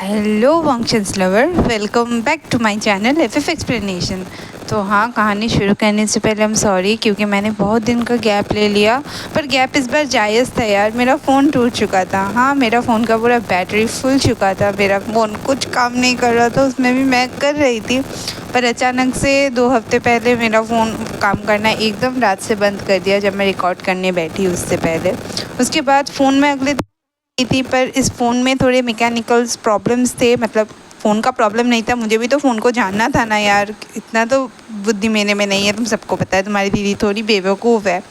Hello functions lover, welcome back to my channel F explanation. तो हाँ, कहानी शुरू करने से पहले हम सॉरी, क्योंकि मैंने बहुत दिन का गैप ले लिया। पर गैप इस बार जायज़ था यार। मेरा फ़ोन टूट चुका था। हाँ, मेरा फ़ोन का पूरा बैटरी फुल चुका था। मेरा फ़ोन कुछ काम नहीं कर रहा था, उसमें भी मैं कर रही थी। पर अचानक से 2 हफ्ते पहले मेरा फ़ोन काम करना एकदम रात से बंद कर दिया, जब मैं रिकॉर्ड करने बैठी उससे पहले। उसके बाद फ़ोन में अगले थी, पर इस फ़ोन में थोड़े मैकेनिकल्स प्रॉब्लम्स थे। मतलब फ़ोन का प्रॉब्लम नहीं था, मुझे भी तो फ़ोन को जानना था ना यार। इतना तो बुद्धि मेरे में नहीं है, तुम सबको पता है। तुम्हारी दीदी थोड़ी बेवकूफ़ है।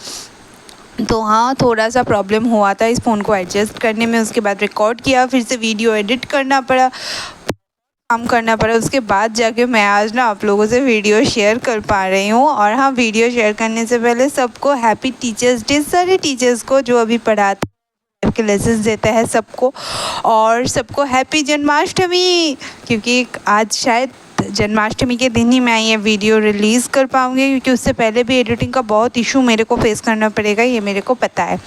तो हाँ, थोड़ा सा प्रॉब्लम हुआ था इस फ़ोन को एडजस्ट करने में। उसके बाद रिकॉर्ड किया, फिर से वीडियो एडिट करना पड़ा, काम करना पड़ा। उसके बाद जाके मैं आज ना आप लोगों से वीडियो शेयर कर पा रही हूँ। और हाँ, वीडियो शेयर करने से पहले सबको हैप्पी टीचर्स डे, सारे टीचर्स को जो अभी पढ़ाते के लेसन्स देता है सबको। और सबको हैप्पी जन्माष्टमी, क्योंकि आज शायद जन्माष्टमी के दिन ही मैं ये वीडियो रिलीज़ कर पाऊँगी, क्योंकि उससे पहले भी एडिटिंग का बहुत इशू मेरे को फेस करना पड़ेगा, ये मेरे को पता है।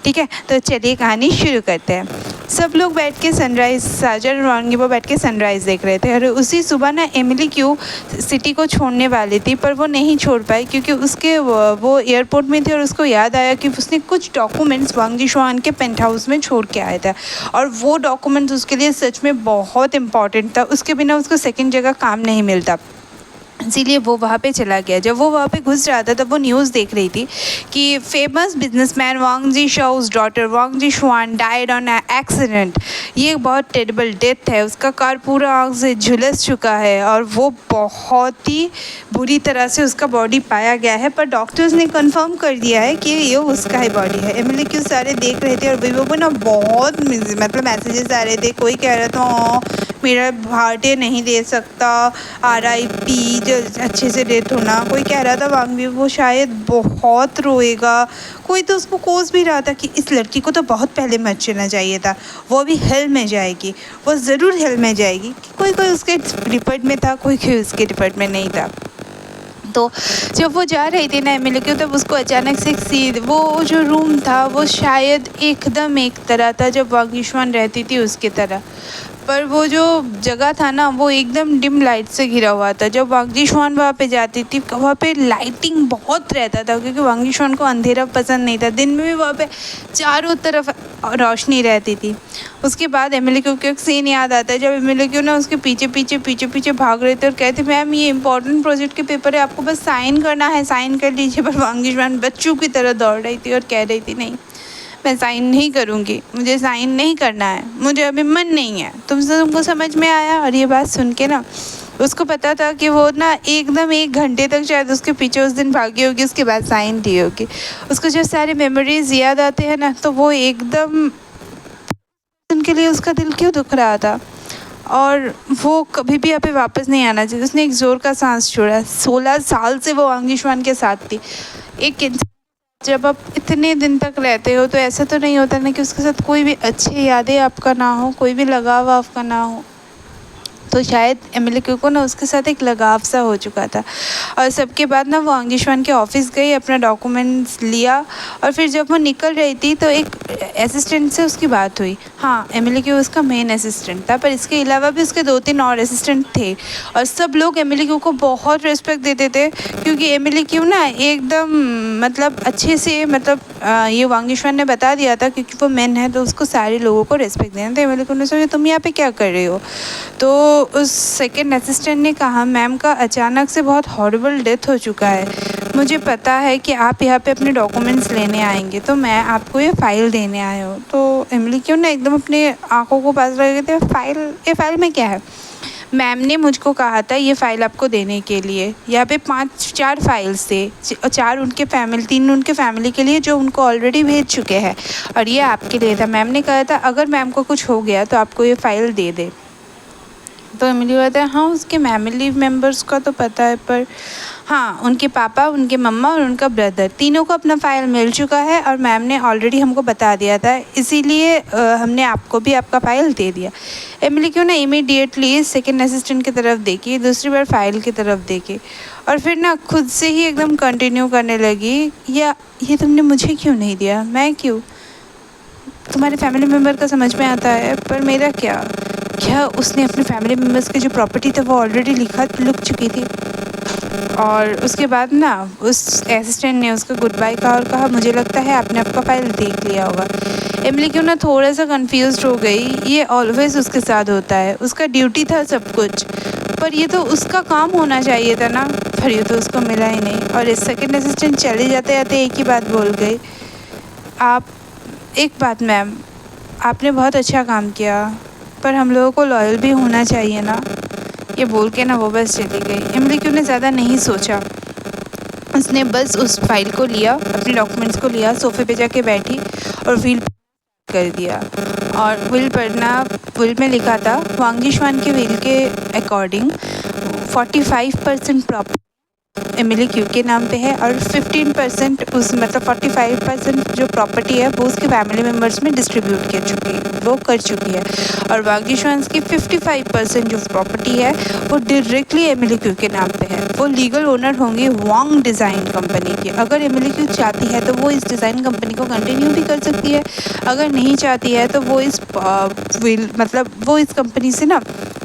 ठीक है, तो चलिए कहानी शुरू करते हैं। सब लोग बैठ के सनराइज़, साजर और वांगी वो बैठ के सनराइज़ देख रहे थे। और उसी सुबह ना एमिली क्यों सिटी को छोड़ने वाली थी, पर वो नहीं छोड़ पाई, क्योंकि उसके वो एयरपोर्ट में थी और उसको याद आया कि उसने कुछ डॉक्यूमेंट्स वांग जिशुआन के पेंट हाउस में छोड़ के आया था। और वो डॉक्यूमेंट्स उसके लिए सच में बहुत इम्पॉर्टेंट था। उसके बिना उसको सेकंड जगह काम नहीं मिलता, इसीलिए वो वहाँ पे चला गया। जब वो वहाँ पे घुस रहा था, तब वो न्यूज़ देख रही थी कि famous businessman Wang Jishao's daughter Wang Jishuan died on accident. ये बहुत टेरिबल डेथ है। उसका कार पूरा आग से झुलस चुका है और वो बहुत ही बुरी तरह से उसका बॉडी पाया गया है। पर डॉक्टर्स ने कंफर्म कर दिया है कि ये उसका ही बॉडी है। एमिली क्यों सारे देख रहे थे और वीवो को ना बहुत मतलब मैसेजेस आ रहे थे। कोई कह रहा था मेरा भाटे नहीं दे सकता, RIP, अच्छे से डेथ होना। कोई कह रहा था वांगवी वो शायद बहुत रोएगा। कोई तो उसको कोस भी रहा था कि इस लड़की को तो बहुत पहले मर जाना चाहिए था, वो भी हेल में जाएगी, वो ज़रूर हेल में जाएगी। कोई कोई उसके डिपार्ट में था, कोई कोई उसके डिपार्ट में नहीं था। तो जब वो जा रही थी ना एमिली की, तब उसको अचानक से वो जो रूम था वो शायद एकदम एक तरह था जब वांग जिशुआन रहती थी उसकी तरह। पर वो जो जगह था ना, वो एकदम डिम लाइट से घिरा हुआ था। जब वांग जिशुआन वहाँ पे जाती थी, वहाँ पे लाइटिंग बहुत रहता था, क्योंकि वांग जिशुआन को अंधेरा पसंद नहीं था। दिन में भी वहाँ पे चारों तरफ रोशनी रहती थी। उसके बाद एमिली को एक सीन याद आता है, जब एमिली को ना उसके पीछे पीछे पीछे पीछे भाग रहे थे और कहते मैम ये इंपॉर्टेंट प्रोजेक्ट के पेपर है, आपको बस साइन करना है, साइन कर लीजिए। पर वांग जिशुआन बच्चों की तरह दौड़ रही थी और कह रही थी नहीं, मैं साइन नहीं करूँगी, मुझे साइन नहीं करना है, मुझे अभी मन नहीं है। तुमको समझ में आया? और ये बात सुन के ना उसको पता था कि वो ना एकदम 1 घंटे तक शायद उसके पीछे उस दिन भागी होगी, उसके बाद साइन दी होगी। उसको जो सारे मेमोरीज याद आते हैं ना, तो वो एकदम उनके लिए उसका दिल क्यों दुख रहा था। और वो कभी भी यहाँ पे वापस नहीं आना चाहिए। उसने एक ज़ोर का सांस छोड़ा। 16 साल से वो वांग जिशुआन के साथ थी। एक जब आप इतने दिन तक रहते हो, तो ऐसा तो नहीं होता ना कि उसके साथ कोई भी अच्छी यादें आपका ना हो, कोई भी लगाव आपका ना हो। तो शायद एमिली को ना उसके साथ एक लगाव सा हो चुका था। और सबके बाद ना वो वांग जिशुआन के ऑफिस गई, अपना डॉक्यूमेंट्स लिया। और फिर जब वो निकल रही थी, तो एक असिस्टेंट से उसकी बात हुई। हाँ, एमिली उसका मेन असिस्टेंट था, पर इसके अलावा भी उसके 2-3 और असिस्टेंट थे। और सब लोग एमिली को बहुत रिस्पेक्ट देते थे, क्योंकि एमिली ना एकदम मतलब अच्छे से मतलब ये वांग जिशुआन ने बता दिया था, क्योंकि वो मेन है तो उसको सारे लोगों को रिस्पेक्ट देना था। एमिली ने सोचा तुम यहाँ पे क्या कर रही हो? तो उस सेकंड असिस्टेंट ने कहा मैम का अचानक से बहुत हॉरिबल डेथ हो चुका है। मुझे पता है कि आप यहाँ पे अपने डॉक्यूमेंट्स लेने आएंगे, तो मैं आपको ये फ़ाइल देने आया हूँ। तो एमिली क्यों ना एकदम अपने आंखों को पास रख थे। ये फ़ाइल में क्या है? मैम ने मुझको कहा था ये फ़ाइल आपको देने के लिए। यहाँ पे 4 फाइल्स थे, 4 उनके फैमिली, 3 उनके फैमिली के लिए जो उनको ऑलरेडी भेज चुके हैं, और ये आपके लिए था। मैम ने कहा था अगर मैम को कुछ हो गया तो आपको ये फ़ाइल दे दे। तो एमिली कहता है हाँ, उसके फैमिली मेम्बर्स का तो पता है, पर हाँ, उनके पापा, उनके मम्मा और उनका ब्रदर, तीनों को अपना फ़ाइल मिल चुका है और मैम ने ऑलरेडी हमको बता दिया था, इसीलिए हमने आपको भी आपका फ़ाइल दे दिया। एमिली क्यों ना इमीडिएटली सेकंड असिस्टेंट की तरफ देखी, दूसरी बार फ़ाइल की तरफ देखी, और फिर ना खुद से ही एकदम कंटिन्यू करने लगी, या ये तुमने मुझे क्यों नहीं दिया? मैं क्यों? तुम्हारे फैमिली मेम्बर का समझ में आता है, पर मेरा क्या? क्या उसने अपने फैमिली मेम्बर्स की जो प्रॉपर्टी था वो ऑलरेडी लिख चुकी थी। और उसके बाद ना उस असिस्टेंट ने उसको गुड बाय कहा और कहा मुझे लगता है आपने आपका फ़ाइल देख लिया होगा। एमिली क्यों ना थोड़ा सा कंफ्यूज्ड हो गई। ये ऑलवेज़ उसके साथ होता है, उसका ड्यूटी था सब कुछ, पर ये तो उसका काम होना चाहिए था ना, पर ये तो उसको मिला ही नहीं। और इस सेकंड असिस्टेंट चले जाते जाते एक ही बात बोल गई, आप एक बात मैम, आपने बहुत अच्छा काम किया, पर हम लोगों को लॉयल भी होना चाहिए ना। ये बोल के ना वो बस चली गई। एमिली क्यों ने ज़्यादा नहीं सोचा, उसने बस उस फाइल को लिया, अपने डॉक्यूमेंट्स को लिया, सोफ़े पे जाके बैठी और विल कर दिया। और विल में लिखा था वांग जिशवान के विल के अकॉर्डिंग 45% प्रॉपर्टी एमिली क्यू के नाम पे है और 15% उस मतलब 45% जो प्रॉपर्टी है वो उसके फैमिली मेम्बर्स में डिस्ट्रीब्यूट कर चुकी है। और वांग जिशवान की 55% जो प्रॉपर्टी है वो डायरेक्टली एमिली क्यू के नाम पे है। वो लीगल ओनर होंगी वांग डिज़ाइन कंपनी की। अगर एमिली क्यू चाहती है तो वो इस डिज़ाइन कंपनी को कंटिन्यू भी कर सकती है, अगर नहीं चाहती है तो वो इस कंपनी से ना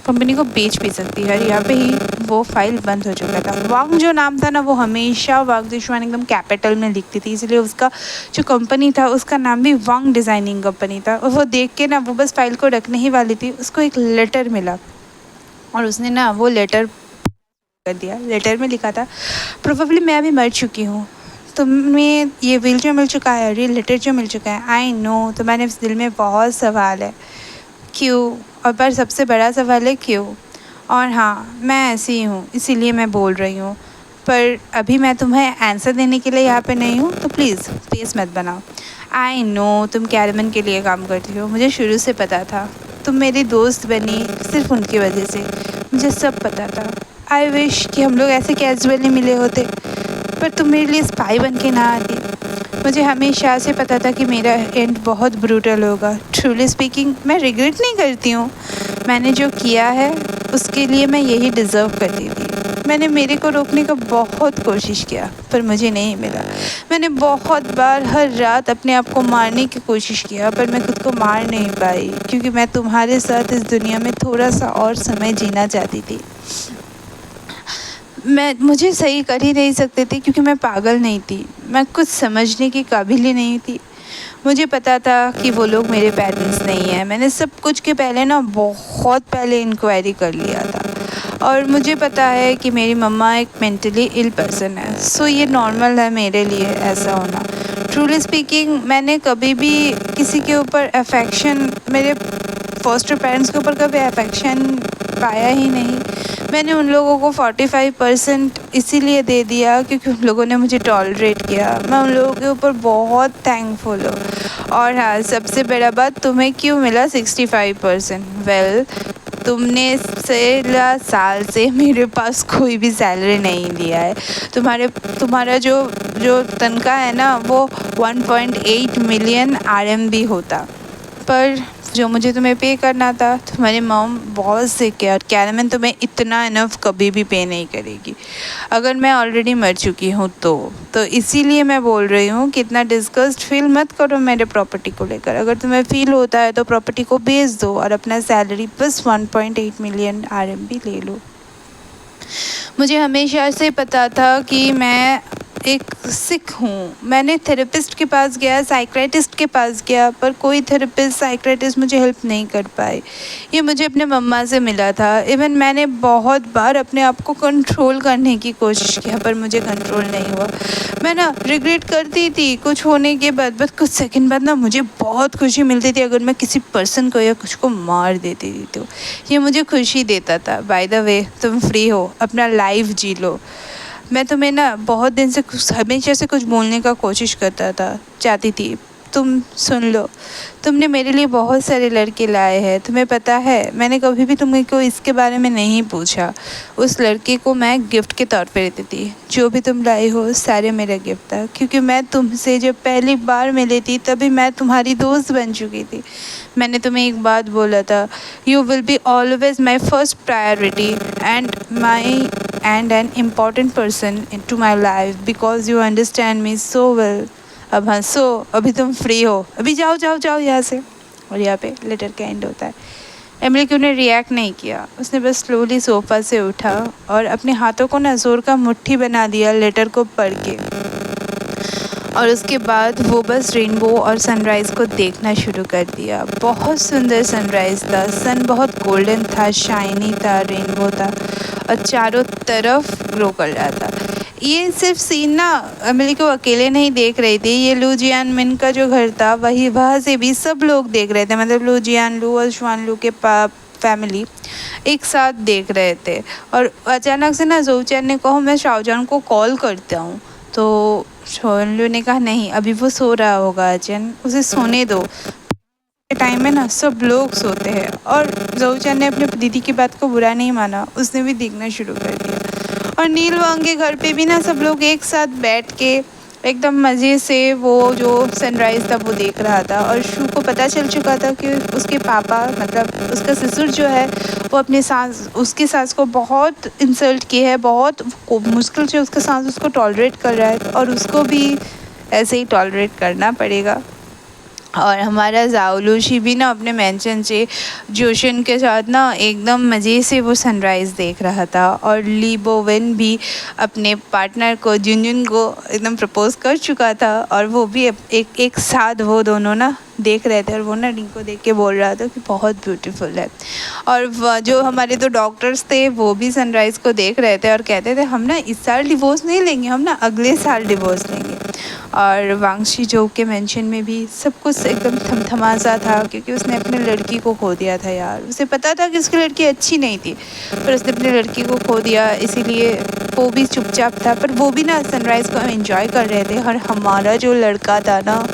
कंपनी को बेच भी सकती है। और यहाँ पे ही वो फाइल बंद हो चुका था। वांग जो नाम था ना वो हमेशा वांग जिशवान एकदम कैपिटल में लिखती थी, इसलिए उसका जो कंपनी था उसका नाम भी वांग डिज़ाइनिंग कंपनी था। और वो देख के ना वो बस फाइल को रखने ही वाली थी, उसको एक लेटर मिला और उसने ना वो लेटर कर दिया। लेटर में लिखा था प्रोबेबली मैं अभी मर चुकी हूँ, तुम्हें ये विल जो मिल चुका है, ये लेटर जो मिल चुका है, आई नो तुम्हारे दिल में बहुत सवाल है क्यों, और पर सबसे बड़ा सवाल है क्यों। और हाँ मैं ऐसी ही हूँ इसीलिए मैं बोल रही हूँ, पर अभी मैं तुम्हें आंसर देने के लिए यहाँ पे नहीं हूँ, तो प्लीज़ फेस मत बनाओ। आई नो तुम कैरमन के लिए काम करती हो, मुझे शुरू से पता था। तुम मेरी दोस्त बनी सिर्फ उनकी वजह से, मुझे सब पता था। आई विश कि हम लोग ऐसे कैजुअली मिले होते, पर तुम मेरे लिए स्पाई बन के ना आती। मुझे हमेशा से पता था कि मेरा एंड बहुत ब्रूटल होगा। ट्रूली स्पीकिंग मैं रिग्रेट नहीं करती हूँ, मैंने जो किया है उसके लिए मैं यही डिज़र्व करती थी। मैंने मेरे को रोकने का बहुत कोशिश किया पर मुझे नहीं मिला। मैंने बहुत बार हर रात अपने आप को मारने की कोशिश किया, पर मैं खुद को मार नहीं पाई क्योंकि मैं तुम्हारे साथ इस दुनिया में थोड़ा सा और समय जीना चाहती थी। मुझे सही कर ही नहीं सकती थी क्योंकि मैं पागल नहीं थी, मैं कुछ समझने की काबिल ही नहीं थी। मुझे पता था कि वो लोग मेरे पेरेंट्स नहीं हैं। मैंने सब कुछ के पहले ना बहुत पहले इंक्वायरी कर लिया था और मुझे पता है कि मेरी मम्मा एक मेंटली इल पर्सन है, सो ये नॉर्मल है मेरे लिए ऐसा होना। ट्रूली स्पीकिंग मैंने कभी भी किसी के ऊपर अफेक्शन, मेरे फॉस्टर पेरेंट्स के ऊपर कभी अफेक्शन पाया ही नहीं। मैंने उन लोगों को 45% इसीलिए दे दिया क्योंकि उन लोगों ने मुझे टॉलरेट किया। मैं उन लोगों के ऊपर बहुत थैंकफुल हूँ। और हाँ सबसे बड़ा बात, तुम्हें क्यों मिला 65%? वेल तुमने साल से मेरे पास कोई भी सैलरी नहीं लिया है। तुम्हारा जो तनख्वाह है ना वो 1.8 मिलियन RMB होता, पर जो मुझे तुम्हें पे करना था तुम्हारी मॉम बहुत सिक है और कैरमन तुम्हें इतना इनफ कभी भी पे नहीं करेगी अगर मैं ऑलरेडी मर चुकी हूँ तो इसीलिए मैं बोल रही हूँ कि इतना डिस्कस्ड फील मत करो मेरे प्रॉपर्टी को लेकर। अगर तुम्हें फील होता है तो प्रॉपर्टी को बेच दो और अपना सैलरी बस 1.8 मिलियन RMB ले लो। मुझे हमेशा से पता था कि मैं एक सिख हूँ। मैंने थेरेपिस्ट के पास गया, साइकियाट्रिस्ट के पास गया, पर कोई थेरेपिस्ट साइकियाट्रिस्ट मुझे हेल्प नहीं कर पाए। ये मुझे अपने मम्मा से मिला था। इवन मैंने बहुत बार अपने आप को कंट्रोल करने की कोशिश किया पर मुझे कंट्रोल नहीं हुआ। मैं ना रिग्रेट करती थी कुछ होने के बाद, बस कुछ सेकंड बाद ना मुझे बहुत खुशी मिलती थी अगर मैं किसी पर्सन को या कुछ को मार देती थी तो ये मुझे खुशी देता था। बाय द वे तुम फ्री हो, अपना लाइफ जी लो। मैं तुम्हें ना बहुत दिन से हमेशा से कुछ बोलने का कोशिश चाहती थी, तुम सुन लो। तुमने मेरे लिए बहुत सारे लड़के लाए हैं, तुम्हें पता है मैंने कभी भी तुमको इसके बारे में नहीं पूछा। उस लड़के को मैं गिफ्ट के तौर पे देती थी। जो भी तुम लाई हो सारे मेरा गिफ्ट था क्योंकि मैं तुमसे जब पहली बार मिली थी तभी मैं तुम्हारी दोस्त बन चुकी थी। मैंने तुम्हें एक बात बोला था, you will be always my first priority and an important person to my life because you understand me so well. अब हंसो, अभी तुम फ्री हो, अभी जाओ यहाँ से। और यहाँ पे लेटर का एंड होता है। एमिली क्यू ने रिएक्ट नहीं किया, उसने बस स्लोली सोफ़ा से उठा और अपने हाथों को ना ज़ोर का मुट्ठी बना दिया लेटर को पढ़ के। और उसके बाद वो बस रेनबो और सनराइज़ को देखना शुरू कर दिया। बहुत सुंदर सनराइज़ था, सन बहुत गोल्डन था, शाइनी था, रेनबो था और चारों तरफ ग्लो कर रहा था। ये सिर्फ सीन ना एमिली को अकेले नहीं देख रही थी, ये लू जियान मिन का जो घर था वहाँ से भी सब लोग देख रहे थे। मतलब लू जियान लू और शुआन लू के फैमिली एक साथ देख रहे थे। और अचानक से ना ज़ोऊ चैन ने कहा मैं शाओजॉन को कॉल करता हूँ, तो शोनलू ने कहा नहीं, अभी वो सो रहा होगा अचन, उसे सोने दो, टाइम में ना सब लोग सोते हैं। और ज़ोऊ चैन ने अपने दीदी की बात को बुरा नहीं माना, उसने भी देखना शुरू कर दिया। और नील वांग के घर पे भी ना सब लोग एक साथ बैठ के एकदम मज़े से वो जो सनराइज़ था वो देख रहा था। और शू को पता चल चुका था कि उसके पापा मतलब उसका ससुर जो है वो अपने उसकी सास को बहुत इंसल्ट की है, बहुत मुश्किल से उसका सास उसको टॉलरेट कर रहा है और उसको भी ऐसे ही टॉलरेट करना पड़ेगा। और हमारा ज़ाओलूशी भी ना अपने मेंशन से जोशन के साथ ना एकदम मज़े से वो सनराइज़ देख रहा था। और ली बोवेन भी अपने पार्टनर को जुनजुन को एकदम प्रपोज कर चुका था और वो भी एक साथ वो दोनों ना देख रहे थे। और वो ना रिंग को देख के बोल रहा था कि बहुत ब्यूटीफुल है। और जो हमारे दो डॉक्टर्स थे वो भी सनराइज़ को देख रहे थे और कहते थे हम ना इस साल डिवोर्स नहीं लेंगे, हम ना अगले साल डिवोर्स लेंगे। और वांग शी-जो के मेंशन में भी सब कुछ एकदम थमथमा सा था, क्योंकि उसने अपने लड़की को खो दिया था यार। उसे पता था कि उसकी लड़की अच्छी नहीं थी, पर उसने अपनी लड़की को खो दिया, इसीलिए वो भी चुपचाप था। पर वो भी ना सनराइज़ को एंजॉय कर रहे थे। और हमारा जो लड़का था ना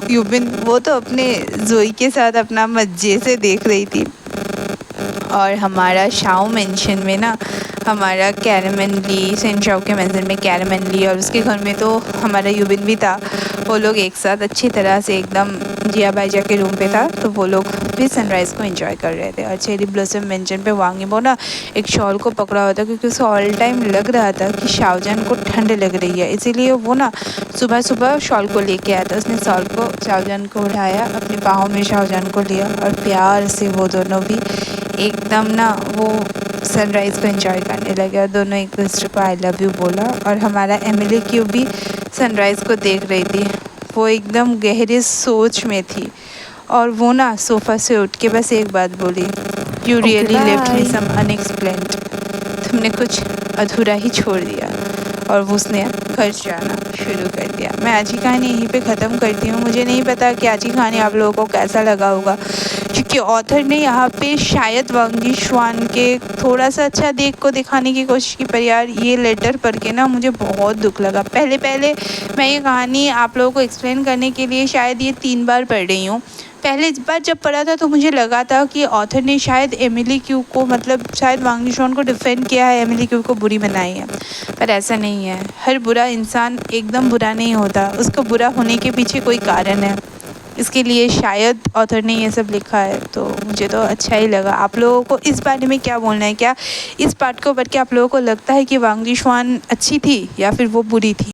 यूबिन, वो तो अपने जोई के साथ अपना मज़े से देख रही थी। और हमारा शाओ मेंशन में ना हमारा कैरमन ली, सेंशाओ के मेंशन में कैरमन ली और उसके घर में तो हमारा यूबिन भी था। वो लोग एक साथ अच्छी तरह से एकदम जिया बाईजा के रूम पे था, तो वो लोग भी सनराइज़ को एंजॉय कर रहे थे। और चेरी ब्लॉसम मेंशन पे वांग यिमो ना एक शॉल को पकड़ा हुआ था, क्योंकि उसे ऑल टाइम लग रहा था कि शाओजन को ठंड लग रही है, इसीलिए वो ना सुबह सुबह शॉल को लेके आया था। उसने शॉल को शाओजन को उठाया, अपने बाहों में शाओजन को लिया और प्यार से वो दोनों भी एकदम ना वो सनराइज़ को एंजॉय करने लगे और दोनों एक दूसरे को आई लव यू बोला। और हमारा एमिली क्यू भी सनराइज़ को देख रही थी, वो एकदम गहरी सोच में थी। और वो ना सोफ़ा से उठ के बस एक बात बोली, you really left me some unexplained, तुमने कुछ अधूरा ही छोड़ दिया। और वो उसने घर जाना शुरू कर दिया। मैं आज की कहानी यहीं पे ख़त्म करती हूँ। मुझे नहीं पता कि आज की कहानी आप लोगों को कैसा लगा होगा, क्योंकि ऑथर ने यहाँ पे शायद वांग यीशुआन के थोड़ा सा अच्छा को दिखाने की कोशिश की, पर यार ये लेटर पढ़ के ना मुझे बहुत दुख लगा। पहले मैं ये कहानी आप लोगों को एक्सप्लेन करने के लिए शायद ये 3 बार पढ़ रही हूँ। पहले बार जब पढ़ा था तो मुझे लगा था कि ऑथर ने शायद एमिली क्यू को मतलब शायद वांग यीशुआन को डिफेंड किया है, एमिली क्यू को बुरी बनाई है, पर ऐसा नहीं है। हर बुरा इंसान एकदम बुरा नहीं होता, उसको बुरा होने के पीछे कोई कारण है, इसके लिए शायद ऑथर ने ये सब लिखा है। तो मुझे तो अच्छा ही लगा। आप लोगों को इस बारे में क्या बोलना है? क्या इस पार्ट को पढ़ के आप लोगों को लगता है कि वांग यीशुआन अच्छी थी या फिर वो बुरी थी?